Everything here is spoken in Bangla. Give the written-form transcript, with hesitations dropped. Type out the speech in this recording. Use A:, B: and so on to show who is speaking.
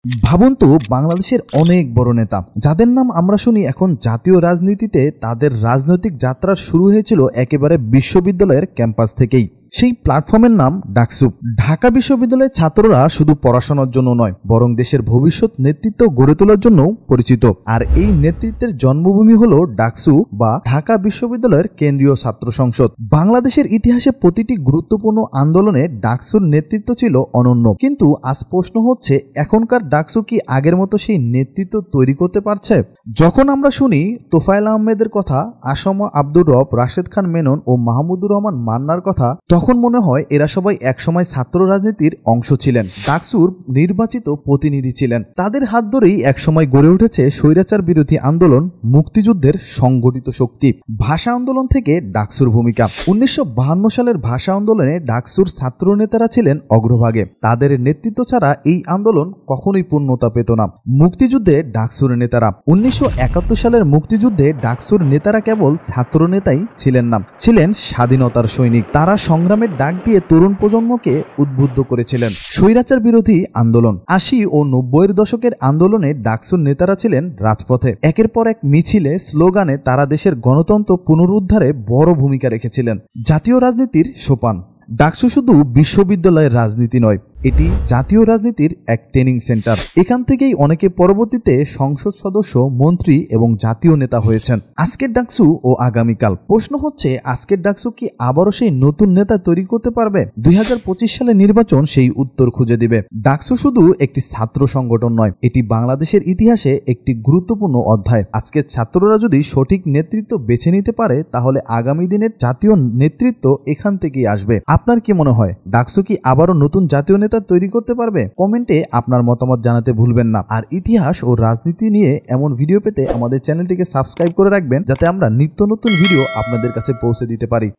A: ভাবুন তো বাংলাদেশের অনেক বড় নেতা যাদের নাম আমরা শুনি এখন জাতীয় রাজনীতিতে তাদের রাজনৈতিক যাত্রা শুরু হয়েছিল একেবারে বিশ্ববিদ্যালয়ের ক্যাম্পাস থেকেই। সেই প্ল্যাটফর্মের নাম ডাকসু। ঢাকা বিশ্ববিদ্যালয়ের ছাত্ররা শুধু পড়াশোনার জন্য নয় বরং দেশের ভবিষ্যৎ নেতৃত্ব গড়ে তোলার জন্য পরিচিত। আর এই নেতৃত্বের জন্মভূমি হলো ডাকসু বা ঢাকা বিশ্ববিদ্যালয়ের কেন্দ্রীয় ছাত্র সংসদ। বাংলাদেশের ইতিহাসে প্রতিটি গুরুত্বপূর্ণ আন্দোলনে ডাকসুর নেতৃত্ব ছিল অনন্য। কিন্তু আজ প্রশ্ন হচ্ছে, এখনকার ডাকসু কি আগের মতো সেই নেতৃত্ব তৈরি করতে পারছে? যখন আমরা শুনি তোফায়েল আহমেদের কথা, আসম আব্দুর রব, রাশেদ খান মেনন ও মাহমুদুর রহমান মান্নার কথা, তখন মনে হয় এরা সবাই একসময় ছাত্র রাজনীতির অংশ ছিলেন, ডাকসুর নির্বাচিত প্রতিনিধি ছিলেন। তাদের হাত ধরেই একসময় গড়ে উঠেছে স্বৈরাচার বিরোধী আন্দোলন, মুক্তিযুদ্ধের সংগঠিত শক্তি। ভাষা আন্দোলন থেকে ডাকসুর ভূমিকা। 1952 সালের ভাষা আন্দোলনে ডাকসুর ছাত্র নেতারা ছিলেন অগ্রভাগে। তাদের নেতৃত্ব ছাড়া এই আন্দোলন কখনোই পূর্ণতা পেত না। মুক্তিযুদ্ধে ডাকসুর নেতারা। 1971 সালের মুক্তিযুদ্ধে ডাকসুর নেতারা কেবল ছাত্র নেতাই ছিলেন না, ছিলেন স্বাধীনতার সৈনিক। তারা সংগ্রামের ডাক দিয়ে তরুণ প্রজন্মকে উদ্বুদ্ধ করেছিলেন। স্বৈরাচার বিরোধী আন্দোলন। 80 ও 90-এর দশকের আন্দোলনে ডাকসুর নেতারা ছিলেন রাজপথে। একের পর এক মিছিলে, স্লোগানে তারা দেশের গণতন্ত্র পুনরুদ্ধারে বড় ভূমিকা রেখেছিলেন। জাতীয় রাজনীতির সোপান। ডাকসু শুধু বিশ্ববিদ্যালয়ের রাজনীতি নয়, এটি জাতীয় রাজনীতির এক ট্রেনিং সেন্টার। এখান থেকেই অনেকে পরবর্তীতে সংসদ সদস্য, মন্ত্রী এবং জাতীয় নেতা হয়েছেন। আজকের ডাকসু ও আগামীকাল। প্রশ্ন হচ্ছে, আজকের ডাকসু কি আবারও সেই নতুন নেতা তৈরি করতে পারবে? 2025 সালে নির্বাচন সেই উত্তর খুঁজে দিবে। ডাকসু শুধু একটি ছাত্র সংগঠন নয়, এটি বাংলাদেশের ইতিহাসে একটি গুরুত্বপূর্ণ অধ্যায়। আজকের ছাত্ররা যদি সঠিক নেতৃত্ব বেছে নিতে পারে তাহলে আগামী দিনের জাতীয় নেতৃত্ব এখান থেকেই আসবে। আপনার কি মনে হয়, ডাকসু কি আবারও নতুন জাতীয় নেতা তৈরি করতে পারবে? কমেন্টে আপনার মতামত জানাতে ভুলবেন না। আর ইতিহাস ও রাজনীতি নিয়ে এমন ভিডিও পেতে আমাদের চ্যানেলটিকে সাবস্ক্রাইব করে রাখবেন, যাতে আমরা নিত্য নতুন ভিডিও আপনাদের কাছে পৌঁছে দিতে পারি।